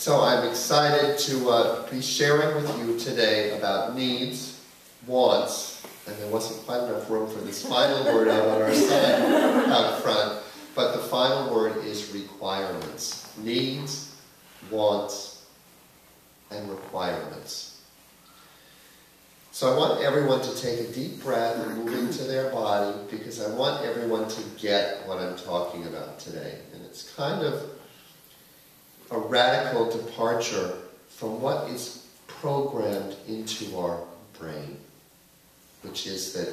So I'm excited to be sharing with you today about needs, wants, and there wasn't quite enough room for this final word out on our side out front, but the final word is requirements. Needs, wants, and requirements. So I want everyone to take a deep breath and move into their body, because I want everyone to get what I'm talking about today. And it's kind of a radical departure from what is programmed into our brain, which is that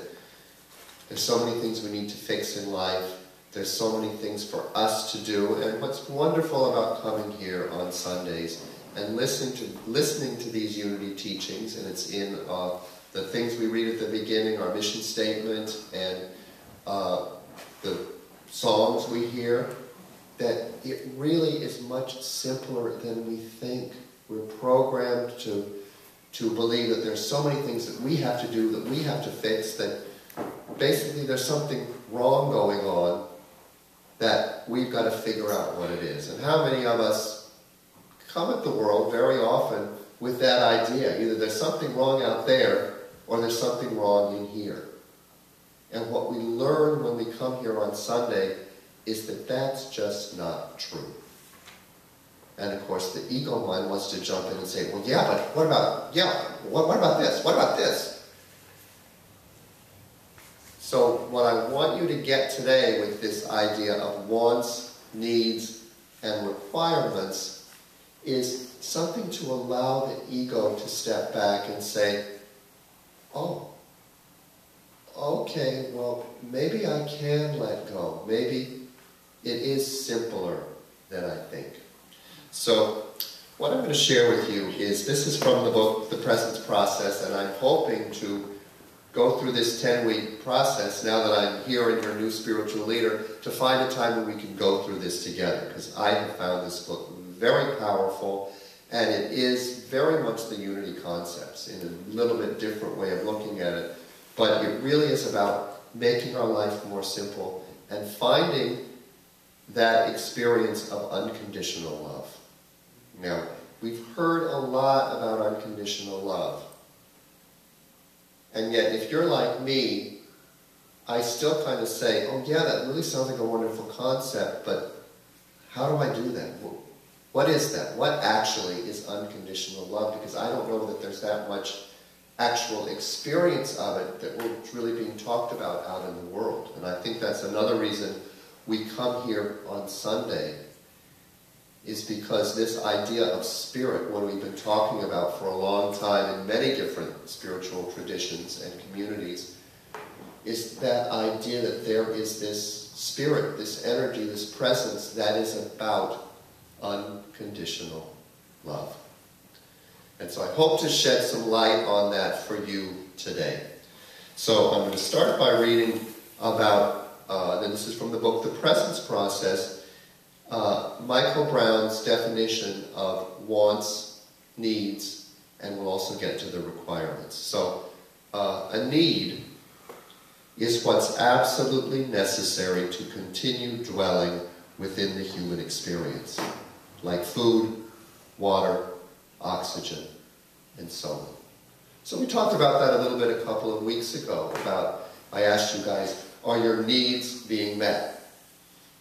there's so many things we need to fix in life, there's so many things for us to do, and what's wonderful about coming here on Sundays and listening to these unity teachings, and it's in the things we read at the beginning, our mission statement, and the songs we hear, that it really is much simpler than we think. We're programmed to believe that there's so many things that we have to do, that we have to fix, that basically there's something wrong going on that we've got to figure out what it is. And how many of us come at the world very often with that idea? Either there's something wrong out there, or there's something wrong in here. And what we learn when we come here on Sunday is that that's just not true. And of course the ego mind wants to jump in and say, well, yeah, but what about this? What about this? So what I want you to get today with this idea of wants, needs, and requirements is something to allow the ego to step back and say, oh, okay, well, maybe I can let go. Maybe it is simpler than I think. So what I'm going to share with you is, this is from the book, The Presence Process, and I'm hoping to go through this 10-week process, now that I'm here and your new spiritual leader, to find a time when we can go through this together, because I have found this book very powerful, and it is very much the unity concepts in a little bit different way of looking at it, but it really is about making our life more simple and finding that experience of unconditional love. Now, we've heard a lot about unconditional love. And yet, if you're like me, I still kind of say, oh yeah, that really sounds like a wonderful concept, but how do I do that? What is that? What actually is unconditional love? Because I don't know that there's that much actual experience of it that we're really being talked about out in the world. And I think that's another reason we come here on Sunday, is because this idea of spirit, what we've been talking about for a long time in many different spiritual traditions and communities, is that idea that there is this spirit, this energy, this presence that is about unconditional love. And so I hope to shed some light on that for you today. So I'm going to start by reading about, and this is from the book The Presence Process, Michael Brown's definition of wants, needs, and we'll also get to the requirements. So a need is what's absolutely necessary to continue dwelling within the human experience, like food, water, oxygen, and so on. So we talked about that a little bit a couple of weeks ago, I asked you guys, are your needs being met?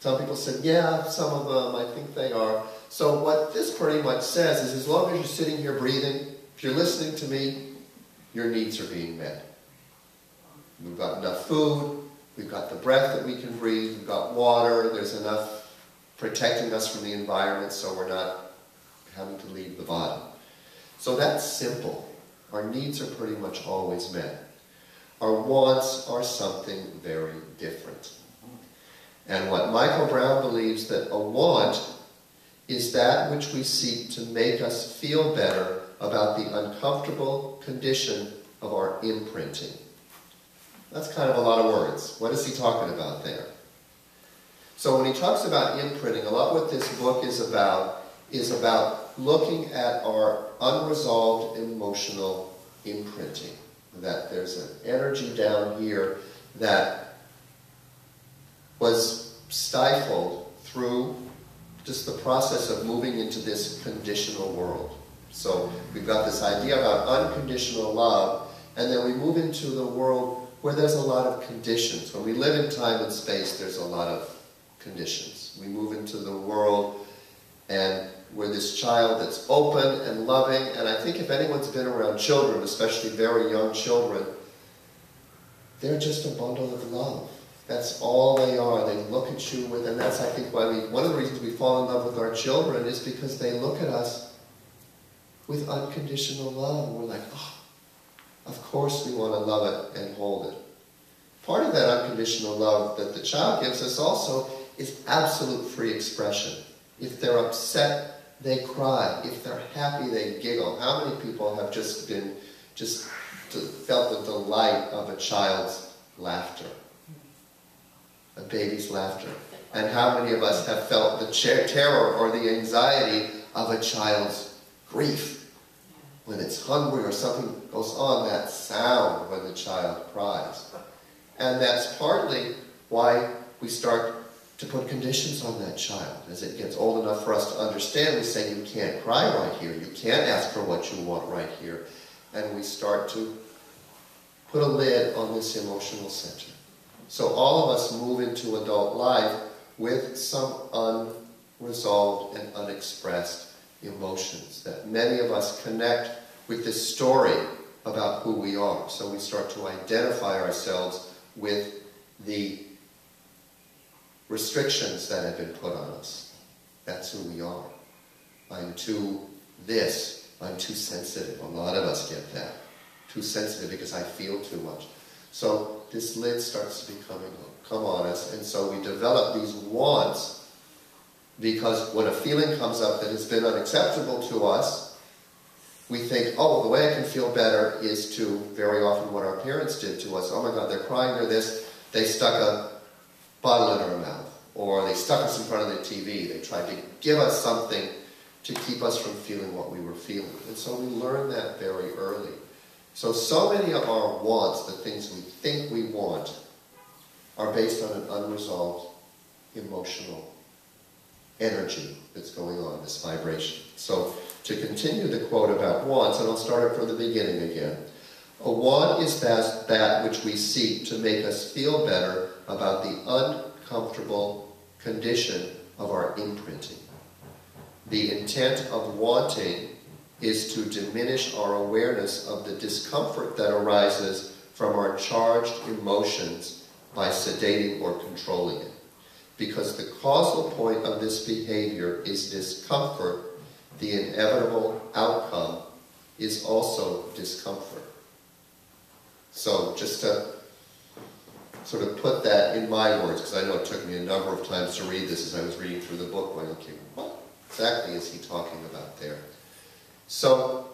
Some people said, yeah, some of them, I think they are. So what this pretty much says is, as long as you're sitting here breathing, if you're listening to me, your needs are being met. We've got enough food, we've got the breath that we can breathe, we've got water, there's enough protecting us from the environment so we're not having to leave the body. So that's simple. Our needs are pretty much always met. Our wants are something very different. And what Michael Brown believes, that a want is that which we seek to make us feel better about the uncomfortable condition of our imprinting. That's kind of a lot of words. What is he talking about there? So when he talks about imprinting, a lot what this book is about looking at our unresolved emotional imprinting. That there's an energy down here that was stifled through just the process of moving into this conditional world. So we've got this idea about unconditional love, and then we move into the world where there's a lot of conditions. When we live in time and space, there's a lot of conditions. We move into the world and we're this child that's open and loving, and I think if anyone's been around children, especially very young children, they're just a bundle of love. That's all they are. They look at you with, and that's I think why one of the reasons we fall in love with our children is because they look at us with unconditional love, and we're like, oh, of course we want to love it and hold it. Part of that unconditional love that the child gives us also is absolute free expression. If they're upset, they cry. If they're happy, they giggle. How many people have just felt the delight of a child's laughter? A baby's laughter. And how many of us have felt the terror or the anxiety of a child's grief? When it's hungry or something goes on, that sound when the child cries. And that's partly why we start to put conditions on that child. As it gets old enough for us to understand, we say, you can't cry right here. You can't ask for what you want right here. And we start to put a lid on this emotional center. So all of us move into adult life with some unresolved and unexpressed emotions that many of us connect with this story about who we are. So we start to identify ourselves with the restrictions that have been put on us. That's who we are. I'm too this. I'm too sensitive. A lot of us get that. Too sensitive because I feel too much. So this lid starts to come on us, and so we develop these wants because when a feeling comes up that has been unacceptable to us, we think, oh, the way I can feel better is to, very often what our parents did to us, oh my God, they're crying, they're this, they stuck a bottle in our mouth, or they stuck us in front of the TV, they tried to give us something to keep us from feeling what we were feeling. And so we learn that very early. So many of our wants, the things we think we want, are based on an unresolved emotional energy that's going on, this vibration. So to continue the quote about wants, and I'll start it from the beginning again. A want is that which we seek to make us feel better about the uncomfortable condition of our imprinting. The intent of wanting is to diminish our awareness of the discomfort that arises from our charged emotions by sedating or controlling it. Because the causal point of this behavior is discomfort, the inevitable outcome is also discomfort. So just to sort of put that in my words, because I know it took me a number of times to read this as I was reading through the book, going, okay, what exactly is he talking about there? So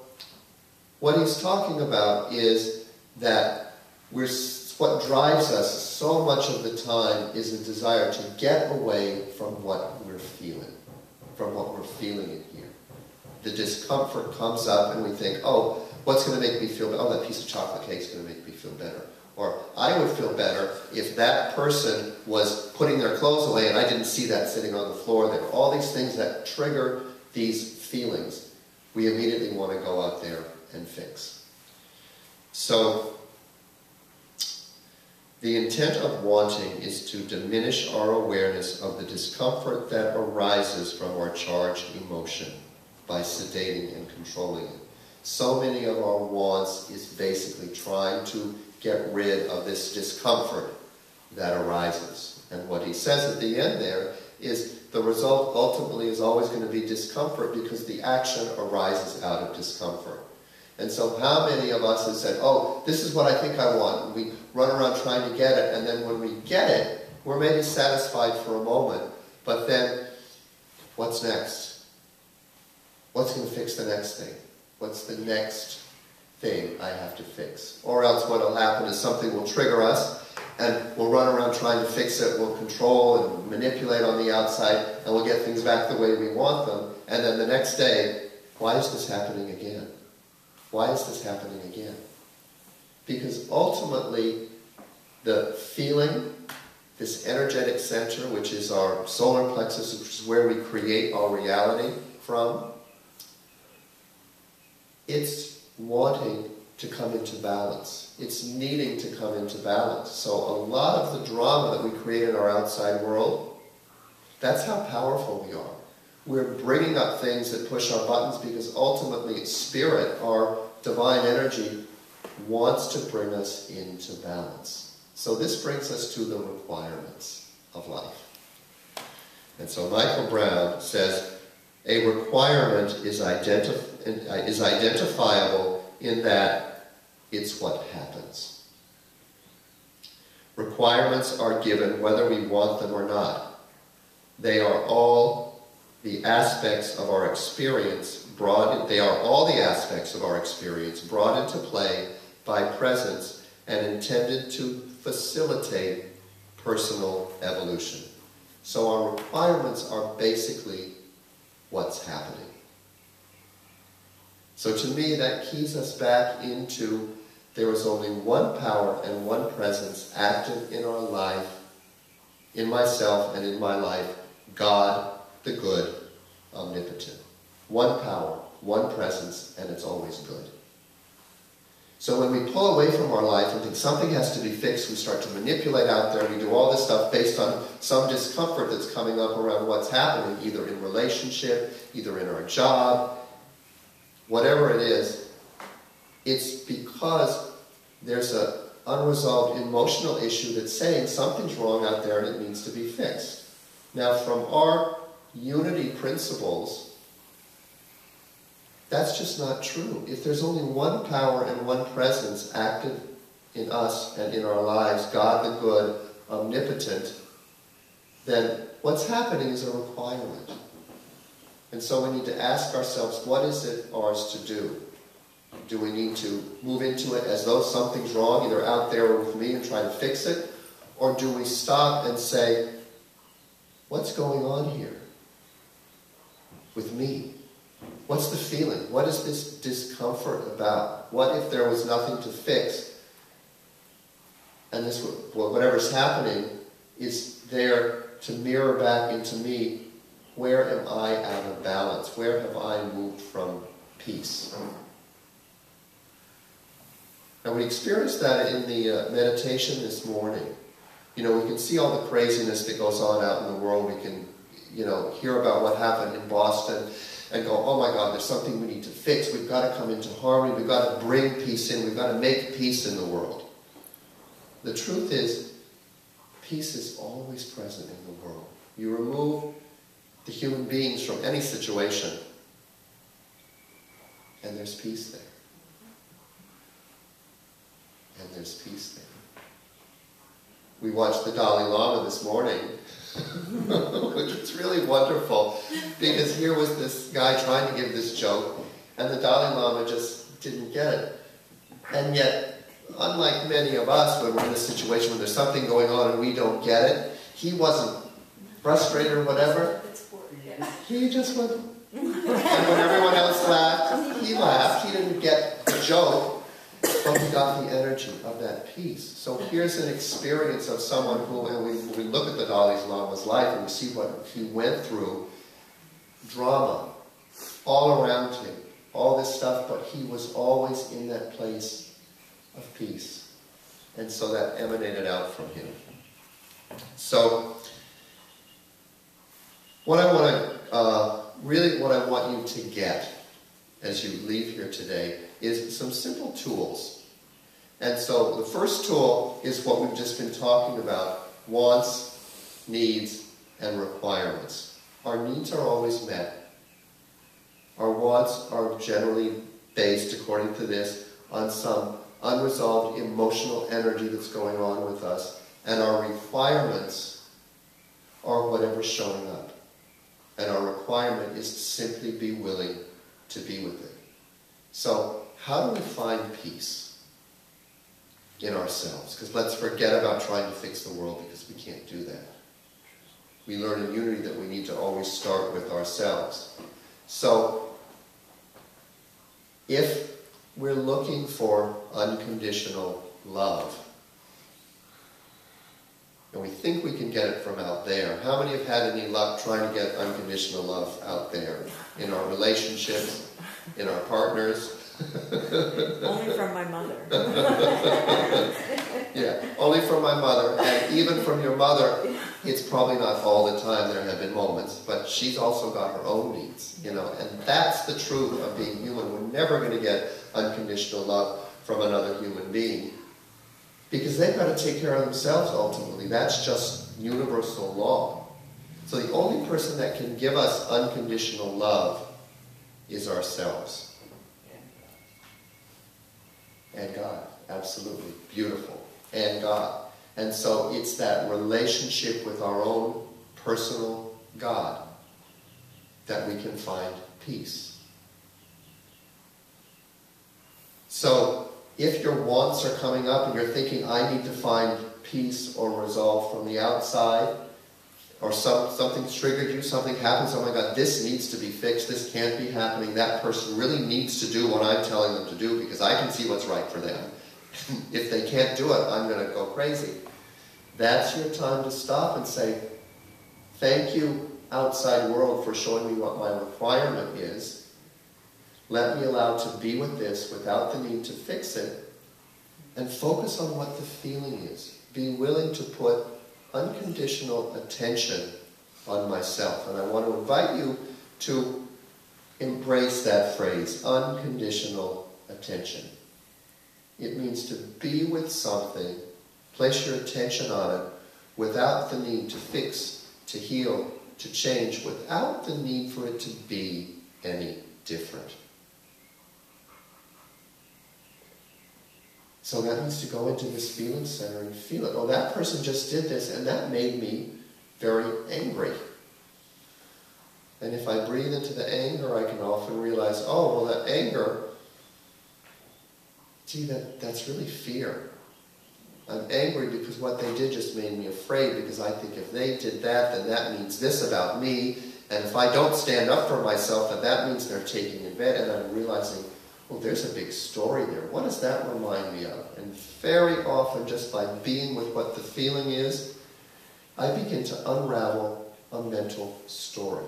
what he's talking about is that what drives us so much of the time is a desire to get away from what we're feeling, in here. The discomfort comes up and we think, oh, what's going to make me feel better? Oh, that piece of chocolate cake is going to make me feel better. Or I would feel better if that person was putting their clothes away and I didn't see that sitting on the floor there. All these things that trigger these feelings, we immediately want to go out there and fix. So the intent of wanting is to diminish our awareness of the discomfort that arises from our charged emotion by sedating and controlling it. So many of our wants is basically trying to get rid of this discomfort that arises. And what he says at the end there is the result ultimately is always going to be discomfort because the action arises out of discomfort. And so how many of us have said, oh, this is what I think I want, and we run around trying to get it, and then when we get it, we're maybe satisfied for a moment, but then what's next? What's going to fix the next thing? What's the next thing I have to fix? Or else what will happen is something will trigger us, and we'll run around trying to fix it, we'll control and manipulate on the outside, and we'll get things back the way we want them, and then the next day, why is this happening again? Why is this happening again? Because ultimately, the feeling this energetic center, which is our solar plexus, which is where we create our reality from, it's wanting to come into balance. It's needing to come into balance. So a lot of the drama that we create in our outside world, that's how powerful we are. We're bringing up things that push our buttons because ultimately Spirit, our divine energy, wants to bring us into balance. So this brings us to the requirements of life. And so Michael Brown says, a requirement is identifiable in that it's what happens. Requirements are given whether we want them or not. They are all the aspects of our experience brought into play by presence and intended to facilitate personal evolution. So our requirements are basically what's happening. So to me, that keys us back into there is only one power and one presence active in our life, in myself and in my life, God, the good, omnipotent. One power, one presence, and it's always good. So when we pull away from our life and think something has to be fixed, we start to manipulate out there, we do all this stuff based on some discomfort that's coming up around what's happening, either in relationship, either in our job, whatever it is, it's because there's an unresolved emotional issue that's saying something's wrong out there and it needs to be fixed. Now from our unity principles, that's just not true. If there's only one power and one presence active in us and in our lives, God the good, omnipotent, then what's happening is a requirement. And so we need to ask ourselves, what is it ours to do? Do we need to move into it as though something's wrong, either out there or with me, and try to fix it? Or do we stop and say, what's going on here with me? What's the feeling? What is this discomfort about? What if there was nothing to fix? And this, whatever's happening is there to mirror back into me. Where am I out of balance? Where have I moved from peace? And we experienced that in the meditation this morning. You know, we can see all the craziness that goes on out in the world. We can, hear about what happened in Boston and go, oh my God, there's something we need to fix. We've got to come into harmony. We've got to bring peace in. We've got to make peace in the world. The truth is, peace is always present in the world. You remove the human beings from any situation, and there's peace there. And there's peace there. We watched the Dalai Lama this morning, which was really wonderful, because here was this guy trying to give this joke, and the Dalai Lama just didn't get it. And yet, unlike many of us, when we're in a situation where there's something going on and we don't get it, he wasn't frustrated or whatever. He just went, and when everyone else laughed, he laughed. He didn't get the joke, but he got the energy of that peace. So here's an experience of someone who, and we look at the Dalai Lama's life and we see what he went through, drama all around him, all this stuff, but he was always in that place of peace. And so that emanated out from him. So what I want you to get as you leave here today is some simple tools. And so the first tool is what we've just been talking about, wants, needs, and requirements. Our needs are always met. Our wants are generally based, according to this, on some unresolved emotional energy that's going on with us. And our requirements are whatever's showing up. And our requirement is to simply be willing to be with it. So, how do we find peace in ourselves? Because let's forget about trying to fix the world, because we can't do that. We learn in unity that we need to always start with ourselves. So, if we're looking for unconditional love, And we think we can get it from out there. How many have had any luck trying to get unconditional love out there? In our relationships, in our partners? Only from my mother. Yeah, only from my mother. And even from your mother, it's probably not all the time. There have been moments. But she's also got her own needs, you know. And that's the truth of being human. We're never going to get unconditional love from another human being, because they've got to take care of themselves ultimately. That's just universal law. So the only person that can give us unconditional love is ourselves. And God. Absolutely. Beautiful. And God. And so it's that relationship with our own personal God that we can find peace. So if your wants are coming up and you're thinking, I need to find peace or resolve from the outside, or something's triggered you, something happens, oh my God, this needs to be fixed, this can't be happening, that person really needs to do what I'm telling them to do because I can see what's right for them. If they can't do it, I'm going to go crazy. That's your time to stop and say, thank you, outside world, for showing me what my requirement is. Let me allow to be with this without the need to fix it, and focus on what the feeling is. Be willing to put unconditional attention on myself. And I want to invite you to embrace that phrase, unconditional attention. It means to be with something, place your attention on it, without the need to fix, to heal, to change, without the need for it to be any different. So that means to go into this feeling center and feel it. Oh, that person just did this, and that made me very angry. And if I breathe into the anger, I can often realize, oh, well, that anger, gee, that's really fear. I'm angry because what they did just made me afraid, because I think if they did that, then that means this about me. And if I don't stand up for myself, then that means they're taking advantage. And I'm realizing, well, there's a big story there. What does that remind me of? And very often, just by being with what the feeling is, I begin to unravel a mental story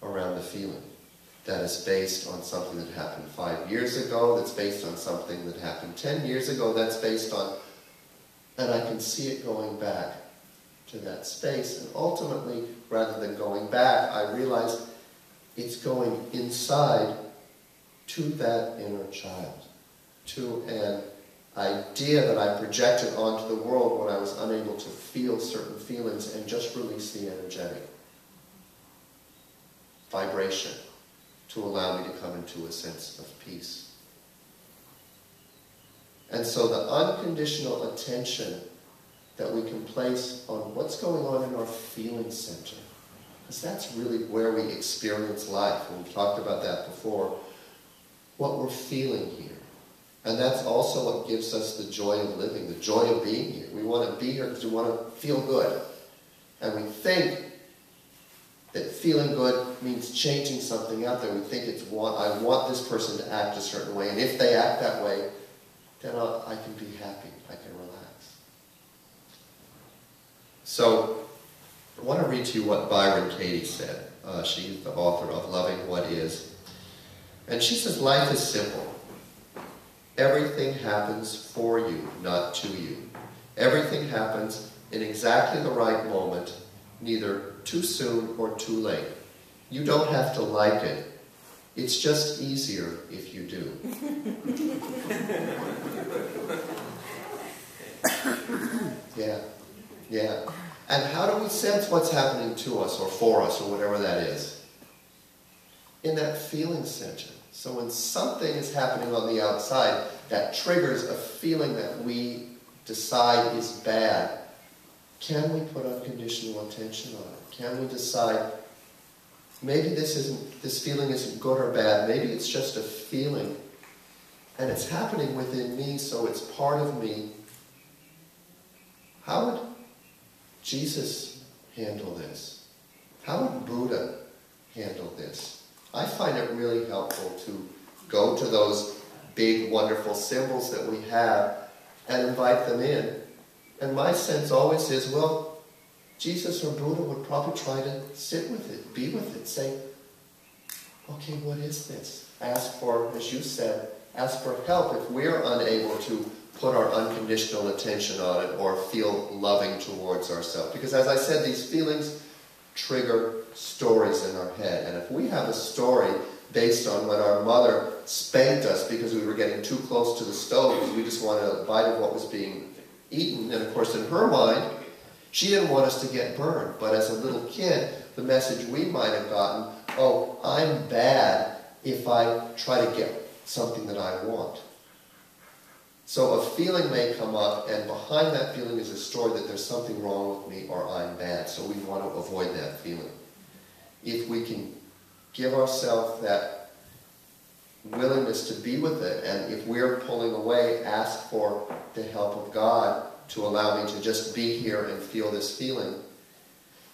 around the feeling that is based on something that happened 5 years ago, that's based on something that happened 10 years ago, that's based on... And I can see it going back to that space. And ultimately, rather than going back, I realize it's going inside to that inner child, to an idea that I projected onto the world when I was unable to feel certain feelings and just release the energetic vibration to allow me to come into a sense of peace. And so the unconditional attention that we can place on what's going on in our feeling center, because that's really where we experience life, and we've talked about that before, what we're feeling here. And that's also what gives us the joy of living, the joy of being here. We want to be here because we want to feel good. And we think that feeling good means changing something out there. We think it's I want this person to act a certain way, and if they act that way, then I can be happy, I can relax. So, I want to read to you what Byron Katie said. She's the author of Loving What Is. And she says, life is simple. Everything happens for you, not to you. Everything happens in exactly the right moment, neither too soon or too late. You don't have to like it. It's just easier if you do. Yeah. And how do we sense what's happening to us or for us or whatever that is? In that feeling center. So when something is happening on the outside that triggers a feeling that we decide is bad, can we put unconditional attention on it? Can we decide, maybe this feeling isn't good or bad, maybe it's just a feeling, and it's happening within me, so it's part of me. How would Jesus handle this? How would Buddha handle this? I find it really helpful to go to those big, wonderful symbols that we have and invite them in And my sense always is, well, Jesus or Buddha would probably try to sit with it, be with it, say, okay, what is this? Ask for, as you said, ask for help if we're unable to put our unconditional attention on it or feel loving towards ourselves. Because as I said, these feelings trigger stories in our head. And if we have a story based on when our mother spanked us because we were getting too close to the stove because we just wanted a bite of what was being eaten, and of course in her mind, she didn't want us to get burned. But as a little kid, the message we might have gotten, oh, I'm bad if I try to get something that I want. So a feeling may come up, and behind that feeling is a story that there's something wrong with me or I'm bad. So we want to avoid that feeling. If we can give ourselves that willingness to be with it, and if we're pulling away, ask for the help of God to allow me to just be here and feel this feeling,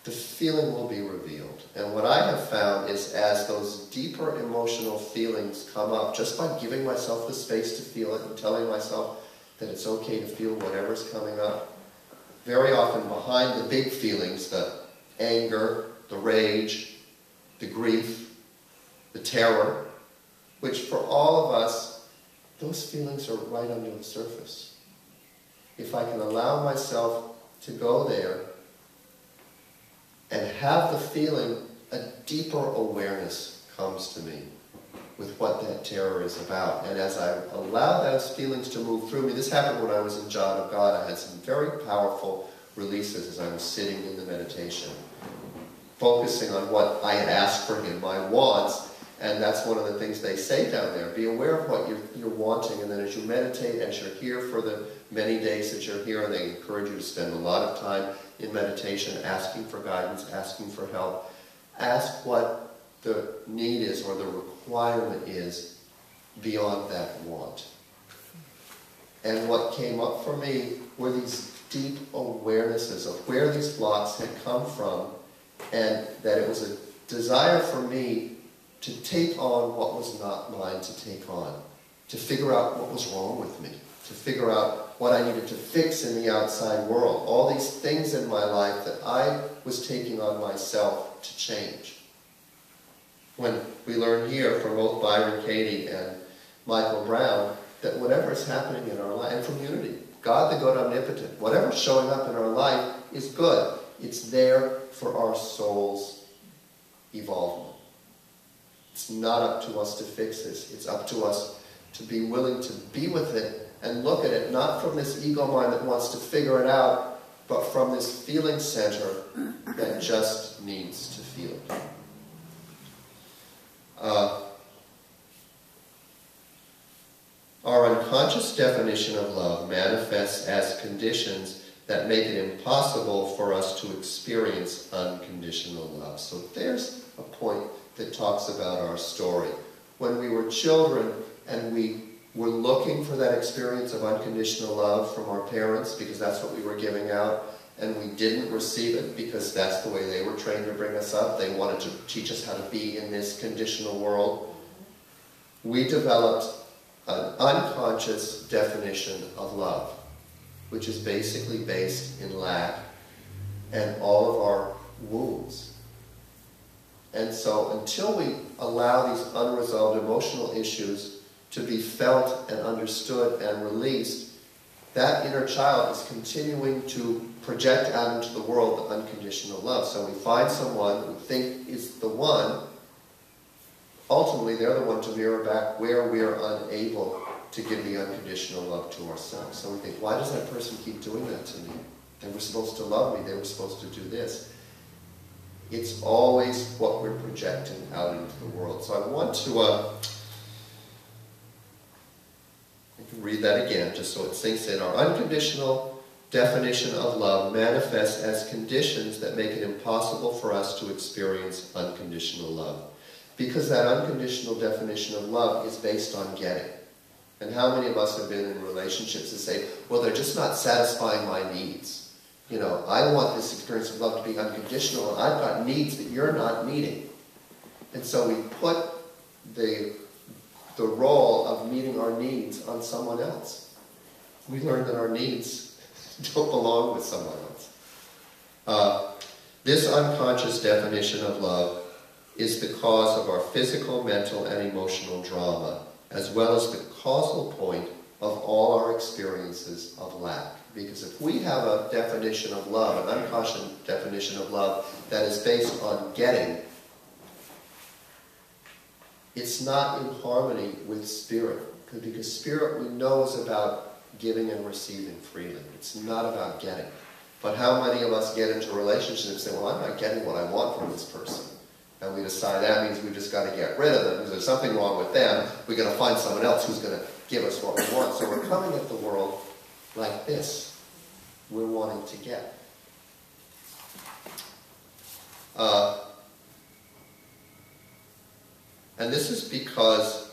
the feeling will be revealed. And what I have found is as those deeper emotional feelings come up, just by giving myself the space to feel it and telling myself that it's okay to feel whatever's coming up, very often behind the big feelings, the anger, the rage, the grief, the terror, which for all of us, those feelings are right under the surface. If I can allow myself to go there and have the feeling, a deeper awareness comes to me with what that terror is about. And as I allow those feelings to move through me, this happened when I was in John of God. I had some very powerful releases as I was sitting in the meditation, focusing on what I had asked for him, my wants. And that's one of the things they say down there. Be aware of what you're wanting, and then as you meditate, as you're here for the many days that you're here, and they encourage you to spend a lot of time in meditation, asking for guidance, asking for help. Ask what the need is or the requirement is beyond that want. And what came up for me were these deep awarenesses of where these blocks had come from, and that it was a desire for me to take on what was not mine to take on, to figure out what was wrong with me, to figure out what I needed to fix in the outside world, all these things in my life that I was taking on myself to change. When we learn here from both Byron Katie and Michael Brown that whatever is happening in our life, and from Unity, God the Good Omnipotent, whatever's showing up in our life is good. It's there for our soul's evolvement. It's not up to us to fix this. It's up to us to be willing to be with it and look at it, not from this ego mind that wants to figure it out, but from this feeling center that just needs to feel it. Our unconscious definition of love manifests as conditions that make it impossible for us to experience unconditional love. So there's a point that talks about our story. When we were children and we were looking for that experience of unconditional love from our parents because that's what we were giving out, and we didn't receive it because that's the way they were trained to bring us up. They wanted to teach us how to be in this conditional world. We developed an unconscious definition of love, which is basically based in lack and all of our wounds. And so until we allow these unresolved emotional issues to be felt and understood and released, that inner child is continuing to project out into the world the unconditional love. So we find someone we think is the one. Ultimately, they're the one to mirror back where we're unable to give the unconditional love to ourselves. So we think, why does that person keep doing that to me? They were supposed to love me. They were supposed to do this. It's always what we're projecting out into the world. So I want to I can read that again just so it sinks in. Our unconditional definition of love manifests as conditions that make it impossible for us to experience unconditional love. Because that unconditional definition of love is based on getting. And how many of us have been in relationships that say, well, they're just not satisfying my needs. You know, I want this experience of love to be unconditional, and I've got needs that you're not meeting. And so we put the role of meeting our needs on someone else. We learn that our needs don't belong with someone else. This unconscious definition of love is the cause of our physical, mental, and emotional drama, as well as the causal point of all our experiences of lack. Because if we have a definition of love, an unconscious definition of love, that is based on getting, it's not in harmony with spirit. Because spirit, we know, is about giving and receiving freely. It's not about getting. But how many of us get into relationships and say, well, I'm not getting what I want from this person. And we decide that means we just got to get rid of them because there's something wrong with them. We're going to find someone else who's going to give us what we want. So we're coming at the world like this. We're wanting to get. And this is because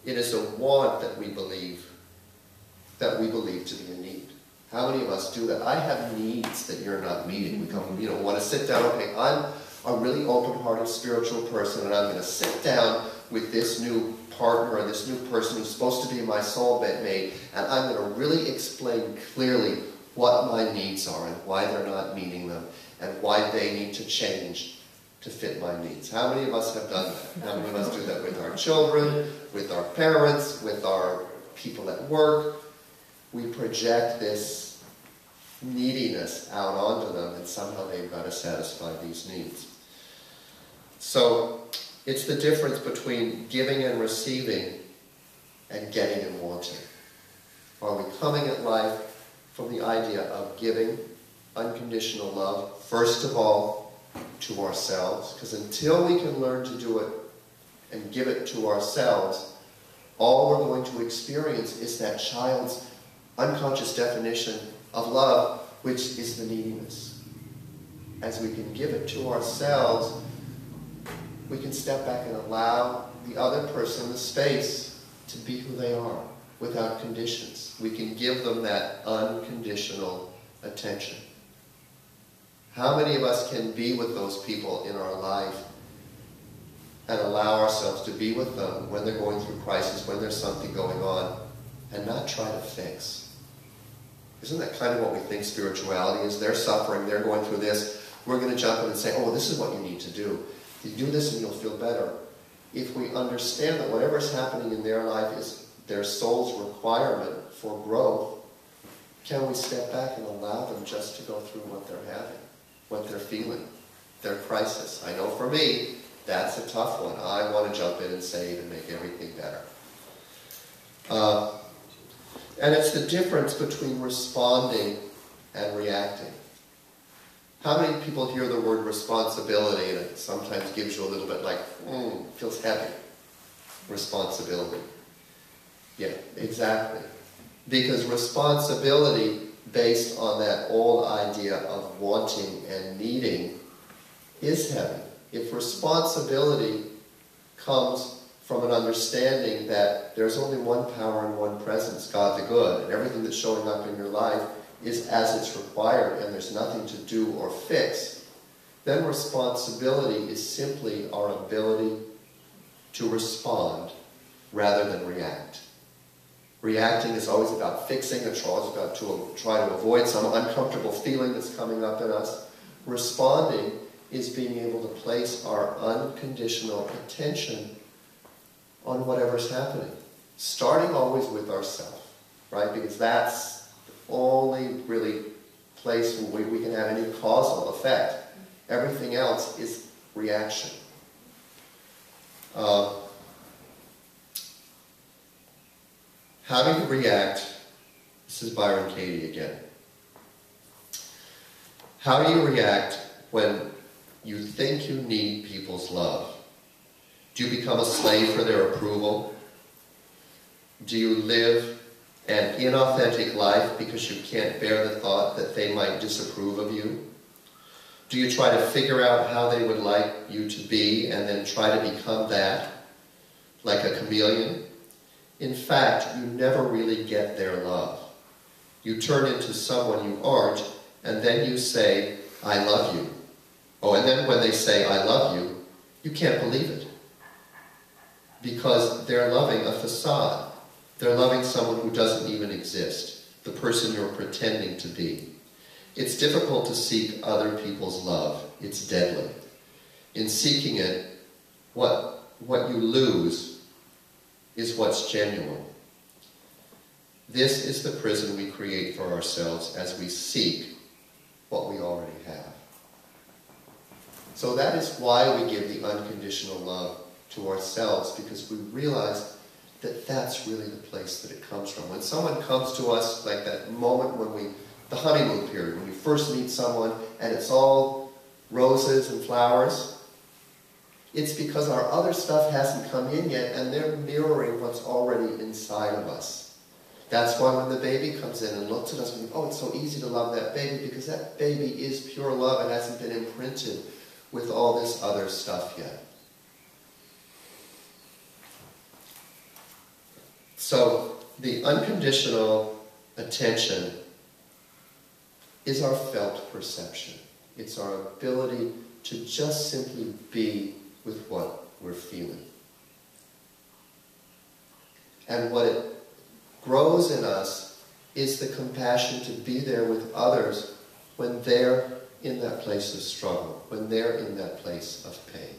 it is a want that we believe to be a need. How many of us do that? I have needs that you're not meeting. We come, want to sit down, okay, I'm a really open-hearted spiritual person, and I'm going to sit down with this new partner or this new person who's supposed to be my soulmate, and I'm going to really explain clearly what my needs are and why they're not meeting them and why they need to change to fit my needs. How many of us have done that? How many of us do that with our children, with our parents, with our people at work? We project this neediness out onto them, and somehow they've got to satisfy these needs. So it's the difference between giving and receiving and getting and wanting. Are we coming at life from the idea of giving unconditional love, first of all, to ourselves? Because until we can learn to do it and give it to ourselves, all we're going to experience is that child's unconscious definition of love, which is the neediness. As we can give it to ourselves, we can step back and allow the other person the space to be who they are, without conditions. We can give them that unconditional attention. How many of us can be with those people in our life and allow ourselves to be with them when they're going through crisis, when there's something going on, and not try to fix? Isn't that kind of what we think spirituality is? They're suffering, they're going through this. We're going to jump in and say, oh, this is what you need to do. You do this and you'll feel better. If we understand that whatever's happening in their life is their soul's requirement for growth, can we step back and allow them just to go through what they're having, what they're feeling, their crisis? I know for me, that's a tough one. I want to jump in and save and make everything better. And it's the difference between responding and reacting. How many people hear the word responsibility and it sometimes gives you a little bit like, feels heavy? Responsibility. Yeah, exactly. Because responsibility, based on that old idea of wanting and needing, is heavy. If responsibility comes from an understanding that there's only one power and one presence, God the Good, and everything that's showing up in your life is as it's required and there's nothing to do or fix, then responsibility is simply our ability to respond rather than react. Reacting is always about fixing, it's always about trying to avoid some uncomfortable feeling that's coming up in us. Responding is being able to place our unconditional attention on whatever's happening. Starting always with ourselves, right? Because that's the only really place where we can have any causal effect. Everything else is reaction. How do you react? This is Byron Katie again. How do you react when you think you need people's love? Do you become a slave for their approval? Do you live an inauthentic life because you can't bear the thought that they might disapprove of you? Do you try to figure out how they would like you to be and then try to become that, like a chameleon? In fact, you never really get their love. You turn into someone you aren't, and then you say, I love you. Oh, and then when they say, I love you, you can't believe it. Because they're loving a facade. They're loving someone who doesn't even exist. the person you're pretending to be. It's difficult to seek other people's love. It's deadly. In seeking it, what you lose is what's genuine. This is the prison we create for ourselves as we seek what we already have. So that is why we give the unconditional love to ourselves, because we realize that that's really the place that it comes from. When someone comes to us, like that moment when the honeymoon period, when you first meet someone and it's all roses and flowers, it's because our other stuff hasn't come in yet and they're mirroring what's already inside of us. That's why when the baby comes in and looks at us, we think, oh, it's so easy to love that baby, because that baby is pure love and hasn't been imprinted with all this other stuff yet. So the unconditional attention is our felt perception. It's our ability to just simply be with what we're feeling. And what it grows in us is the compassion to be there with others when they're in that place of struggle, when they're in that place of pain.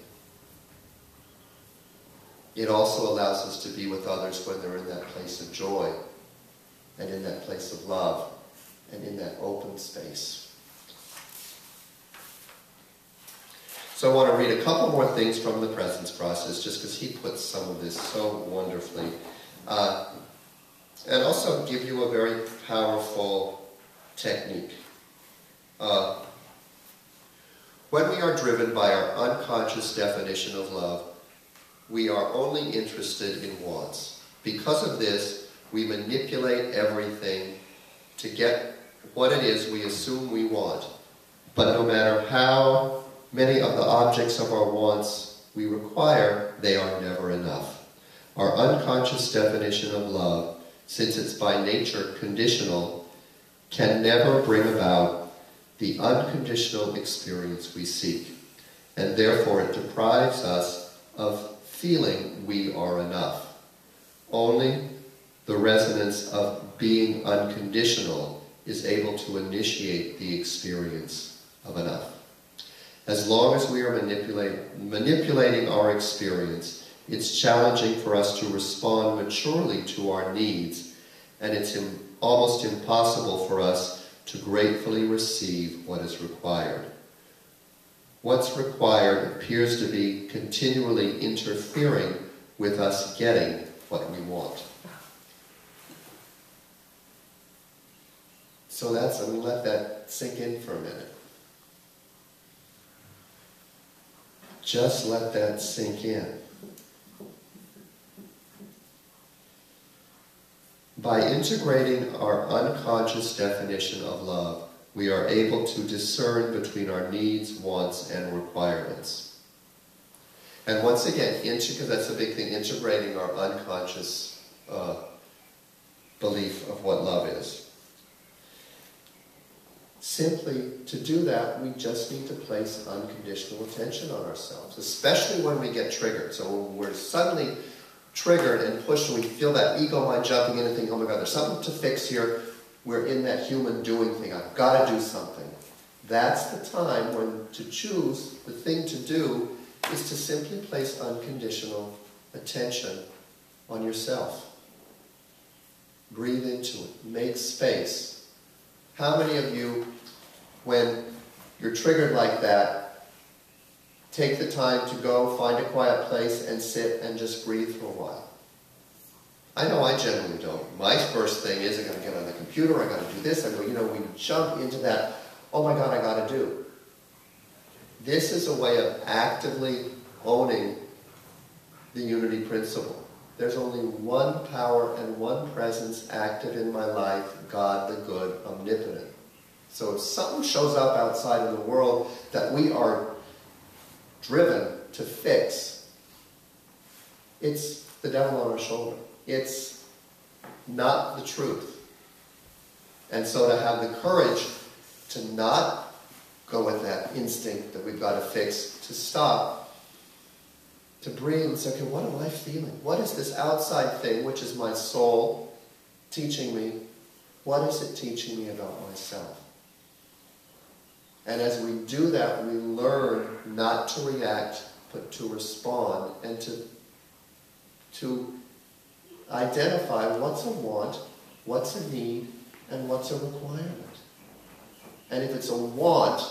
It also allows us to be with others when they're in that place of joy and in that place of love and in that open space. So I want to read a couple more things from the presence process, just because he puts some of this so wonderfully. And also give you a very powerful technique. When we are driven by our unconscious definition of love, we are only interested in wants. Because of this, we manipulate everything to get what it is we assume we want. But no matter how many of the objects of our wants we require, they are never enough. Our unconscious definition of love, since it's by nature conditional, can never bring about the unconditional experience we seek. And therefore it deprives us of feeling we are enough. Only the resonance of being unconditional is able to initiate the experience of enough. As long as we are manipulating our experience, it's challenging for us to respond maturely to our needs, and it's almost impossible for us to gratefully receive what is required. What's required appears to be continually interfering with us getting what we want. So I'm going to let that sink in for a minute. Just let that sink in. By integrating our unconscious definition of love, we are able to discern between our needs, wants, and requirements. And once again, because that's a big thing, integrating our unconscious belief of what love is. Simply, to do that, we just need to place unconditional attention on ourselves, especially when we get triggered. So when we're suddenly triggered and pushed, and we feel that ego mind jumping in and thinking, oh my God, there's something to fix here. We're in that human doing thing. I've got to do something. That's the time when to choose, the thing to do, is to simply place unconditional attention on yourself. Breathe into it. Make space. How many of you, when you're triggered like that, take the time to go find a quiet place and sit and just breathe for a while? I know I generally don't. My first thing is I got to get on the computer, I got to do this, I go, we jump into that, oh my God, I got to do. This is a way of actively owning the unity principle. There's only one power and one presence active in my life, God the good, omnipotent. So if something shows up outside in the world that we are driven to fix, it's the devil on our shoulder. It's not the truth. And so to have the courage to not go with that instinct that we've got to fix, to stop, to breathe and say, okay, what am I feeling? What is this outside thing, which is my soul, teaching me? what is it teaching me about myself? And as we do that, we learn not to react, but to respond and to identify what's a want, what's a need, and what's a requirement. And if it's a want,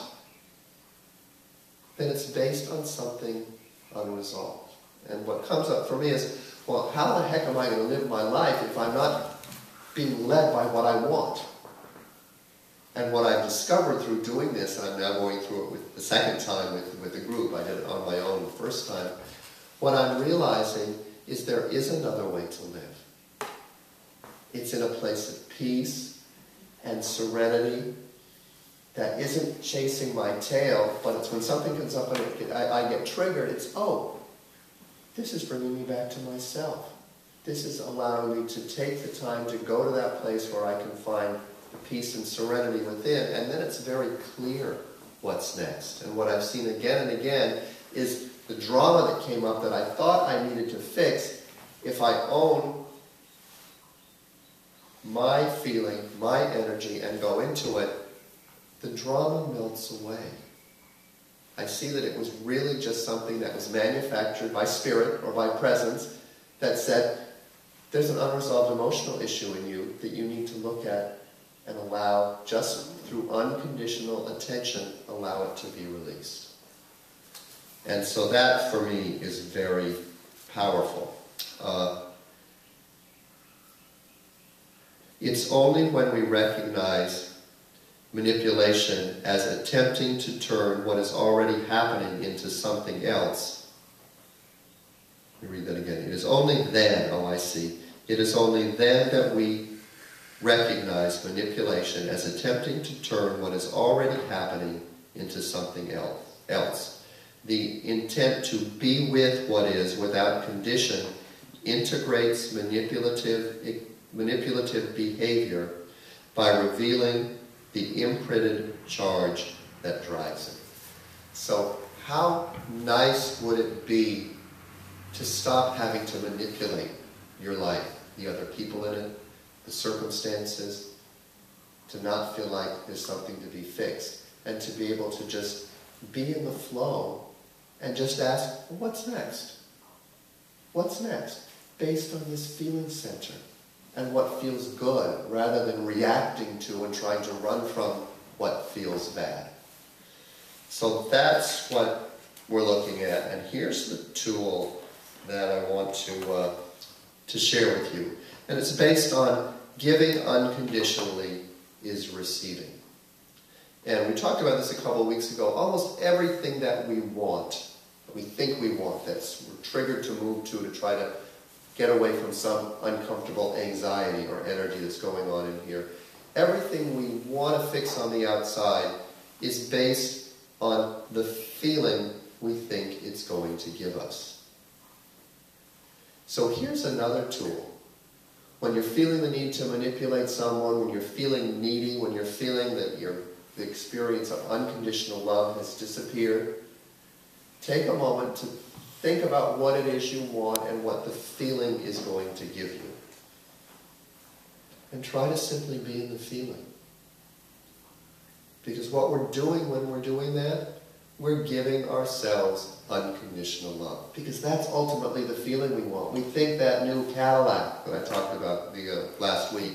then it's based on something unresolved. And what comes up for me is, well, how the heck am I going to live my life if I'm not being led by what I want? And what I've discovered through doing this, and I'm now going through it with the second time with the group, I did it on my own the first time, what I'm realizing is there is another way to live. It's in a place of peace and serenity that isn't chasing my tail, but it's when something comes up and I get triggered, it's, oh, this is bringing me back to myself. This is allowing me to take the time to go to that place where I can find the peace and serenity within, and then it's very clear what's next. And what I've seen again and again is the drama that came up that I thought I needed to fix. If I own my feeling, my energy, and go into it, the drama melts away. I see that it was really just something that was manufactured by spirit or by presence that said, there's an unresolved emotional issue in you that you need to look at and allow, just through unconditional attention, allow it to be released. And so that, for me, is very powerful. It's only when we recognize manipulation as attempting to turn what is already happening into something else. Let me read that again. It is only then, oh I see, it is only then that we recognize manipulation as attempting to turn what is already happening into something else. The intent to be with what is without condition integrates manipulative behavior by revealing the imprinted charge that drives it. So how nice would it be to stop having to manipulate your life, the other people in it, the circumstances, to not feel like there's something to be fixed, and to be able to just be in the flow and just ask, well, what's next? What's next? Based on this feeling center and what feels good, rather than reacting to and trying to run from what feels bad. So that's what we're looking at, and here's the tool that I want to share with you. And it's based on giving unconditionally is receiving. And we talked about this a couple of weeks ago. Almost everything that we want, that we think we want, that's we're triggered to move to try to get away from some uncomfortable anxiety or energy that's going on in here. Everything we want to fix on the outside is based on the feeling we think it's going to give us. So here's another tool. When you're feeling the need to manipulate someone, when you're feeling needy, when you're feeling that the experience of unconditional love has disappeared, take a moment to think about what it is you want and what the feeling is going to give you. And try to simply be in the feeling. Because what we're doing when we're doing that, we're giving ourselves unconditional love. Because that's ultimately the feeling we want. We think that new Cadillac that I talked about last week,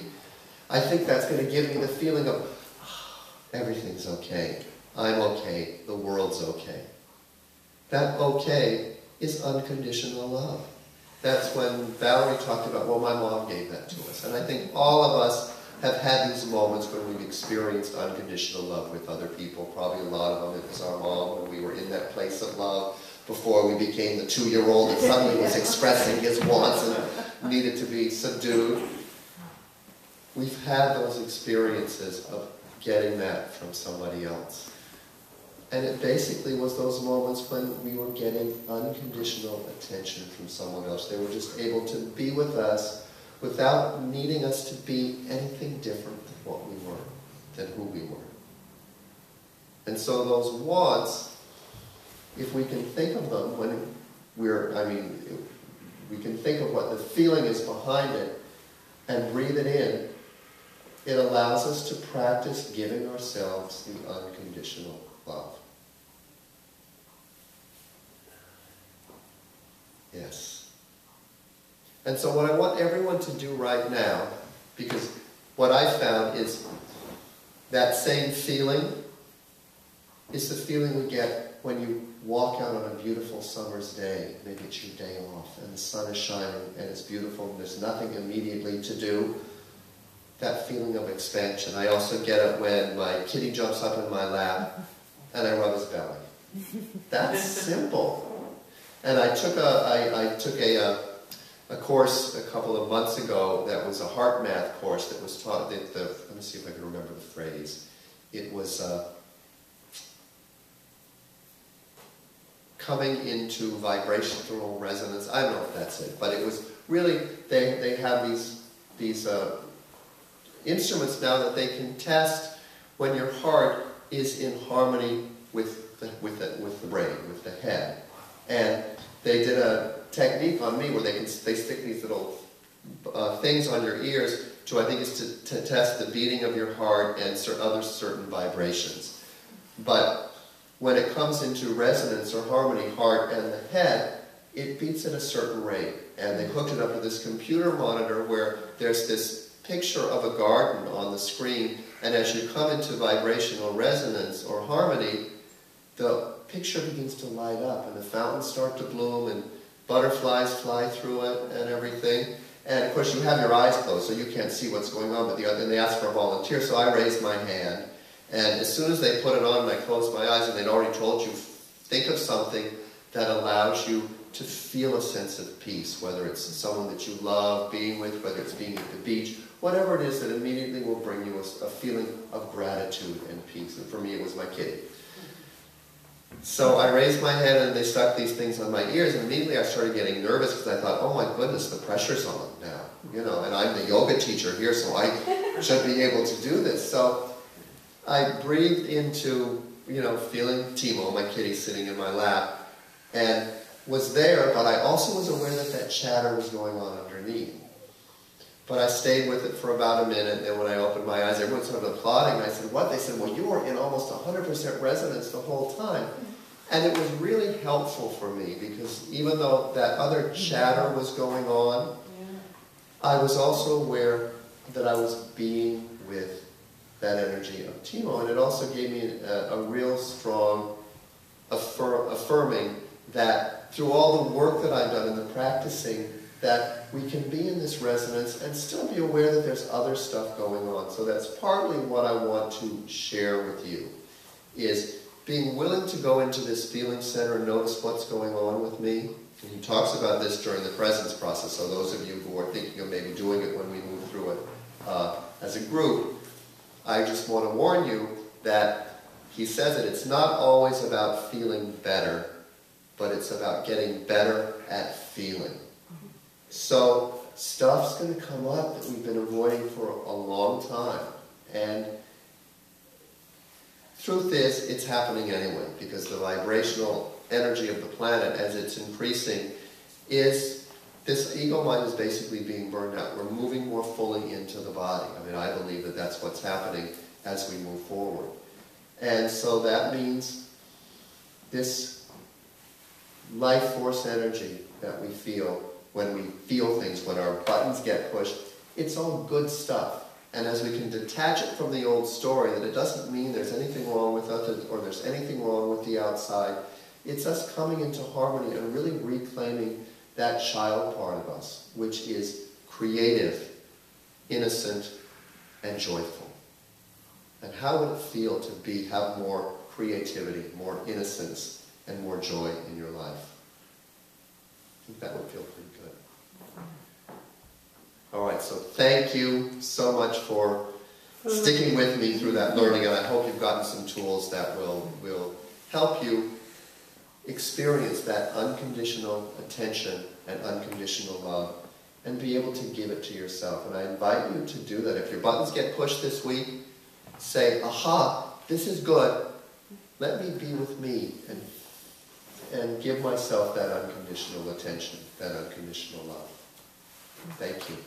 I think that's going to give me the feeling of, oh, everything's okay. I'm okay. The world's okay. That okay is unconditional love. That's when Valerie talked about, well, my mom gave that to us. And I think all of us have had these moments when we've experienced unconditional love with other people. Probably a lot of them. It was our mom when we were in that place of love before we became the 2-year-old that suddenly was expressing his wants and needed to be subdued. We've had those experiences of getting that from somebody else. And it basically was those moments when we were getting unconditional attention from someone else. They were just able to be with us without needing us to be anything different than what we were, than who we were. And so those wants, if we can think of them when we can think of what the feeling is behind it and breathe it in it allows us to practice giving ourselves the unconditional love. Yes. And so what I want everyone to do right now, because what I found is that same feeling is the feeling we get when you walk out on a beautiful summer's day. Maybe it's your day off and the sun is shining and it's beautiful and there's nothing immediately to do. That feeling of expansion. I also get it when my kitty jumps up in my lap and I rub his belly. That's simple. And I took a course a couple of months ago that was a heart math course that was taught, let me see if I can remember the phrase. It was coming into vibrational resonance. I don't know if that's it, but it was really, they have these instruments now that they can test when your heart is in harmony with the brain, with the head. And they did a technique on me where they stick these little things on your ears to, I think it's to test the beating of your heart and other certain vibrations. But when it comes into resonance or harmony, heart and the head, it beats at a certain rate. And they hooked it up to this computer monitor where there's this picture of a garden on the screen, and as you come into vibrational resonance or harmony, the picture begins to light up and the fountains start to bloom and butterflies fly through it and everything. And of course you have your eyes closed so you can't see what's going on, but they asked for a volunteer, so I raised my hand. And as soon as they put it on and I closed my eyes, and they'd already told you, think of something that allows you to feel a sense of peace, whether it's someone that you love being with, whether it's being at the beach, whatever it is that immediately will bring you a feeling of gratitude and peace. And for me, it was my kitty. So I raised my hand and they stuck these things on my ears, and immediately I started getting nervous because I thought, oh my goodness, the pressure's on now. You know, and I'm the yoga teacher here, so I should be able to do this. So I breathed into, feeling Timo, my kitty, sitting in my lap, and was there, but I also was aware that chatter was going on underneath. But I stayed with it for about a minute, and then when I opened my eyes, everyone started applauding, and I said, what? They said, well, you were in almost 100% resonance the whole time. And it was really helpful for me, because even though that other chatter was going on, I was also aware that I was being with that energy of Timo, and it also gave me a real strong affirming that through all the work that I've done in the practicing, that we can be in this resonance and still be aware that there's other stuff going on. So that's partly what I want to share with you, is being willing to go into this feeling center and notice what's going on with me. And he talks about this during the presence process, so those of you who are thinking of maybe doing it when we move through it as a group, I just want to warn you that he says that it's not always about feeling better, but it's about getting better at feeling. So stuff's going to come up that we've been avoiding for a long time. And truth is, it's happening anyway, because the vibrational energy of the planet, as it's increasing, is this ego mind is basically being burned out. We're moving more fully into the body. I mean, I believe that that's what's happening as we move forward. And so that means this life force energy that we feel when we feel things, when our buttons get pushed, it's all good stuff. And as we can detach it from the old story, that it doesn't mean there's anything wrong with us or there's anything wrong with the outside, it's us coming into harmony and really reclaiming that child part of us, which is creative, innocent, and joyful. And how would it feel to have more creativity, more innocence, and more joy in your life? I think that would feel pretty good. All right, so thank you so much for sticking with me through that learning, and I hope you've gotten some tools that will help you experience that unconditional attention and unconditional love and be able to give it to yourself. And I invite you to do that. If your buttons get pushed this week, say, aha, this is good. Let me be with me and give myself that unconditional attention, that unconditional love. Thank you.